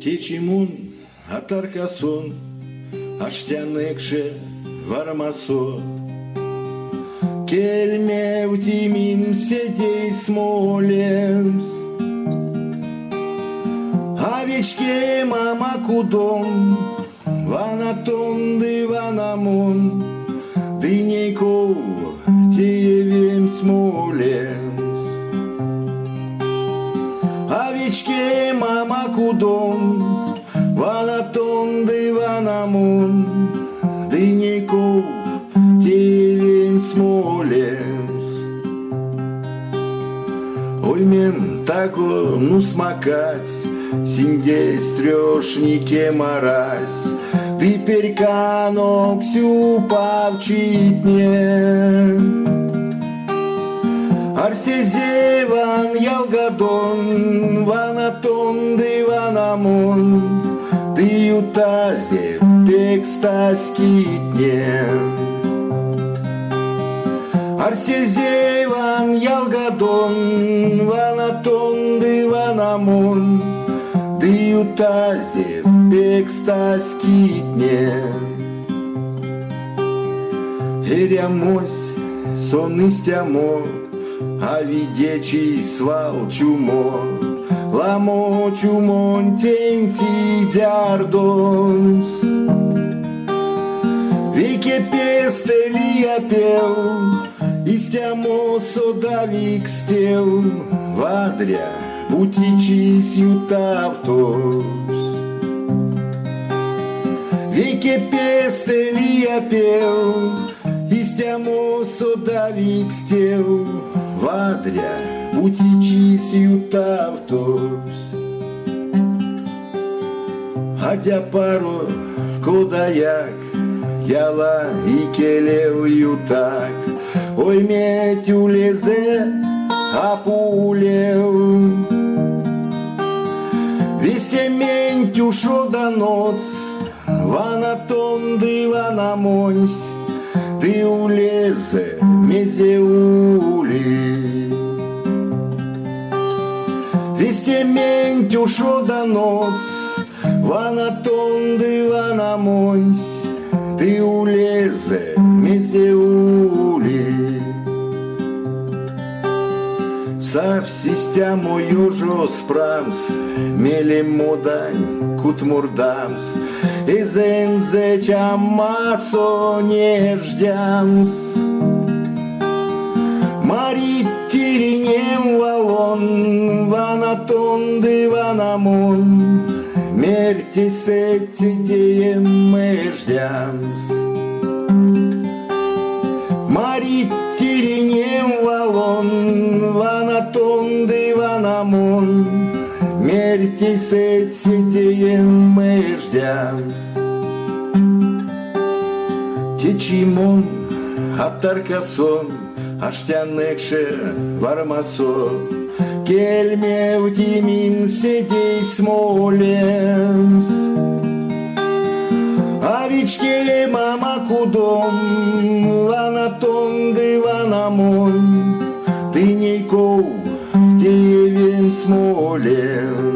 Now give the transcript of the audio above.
Течимун, атаркасон, аштянекше вармасо. Кельме втимим седей Смоленск. Овечке мама кудом, ванатон ванамон, дынейков теевем Смоленск. Овечке мама кудом, ванатон ванамон, дынейков теевем Смоленск. Ой, мен тако ну смакать, синде стрёшнике марась, ты перканок сюпавчитне. Арсезеван ялгадон, ванатон ванамон, ты ютазев пекстаскитне. Арсезеван ялгадон, ванатон ванамон, ты ютазев пекстаскитне. Эрямось соныстямо, а видечий свал чумо, ламо чумон тенти дярдонс. Вике пестели я пел, истямо содавик стел, вадря бутичись ютавтос. Вике пестели я пел, истямо содавик стел, вадря бутичись ютавтос. Адя паро кодаяк, яла и келев ютак, ой медь улезе апулев. Весемень тюшо да ноц, ванатон ванамонсь, ты улезе мезеули. Весемень тюшо да ноц, ванатон ванамонсь, ты улезе мезеули. Савсистямо южо спрамс, мелем модань кутмурдамс, изензе чамасо неждямс. Марит тиринем валон, ванатон ванамон, мерти сетидеем междямс. Марит тиринем валон, ванатон ванамон, мерти сетидеем междямс. Течимон, атаркасон, аштянекше вармасо, кельме втимим седей Смоленск. Овечке мама кудом, ванатон ванамон, дынейков теевем Смоленск.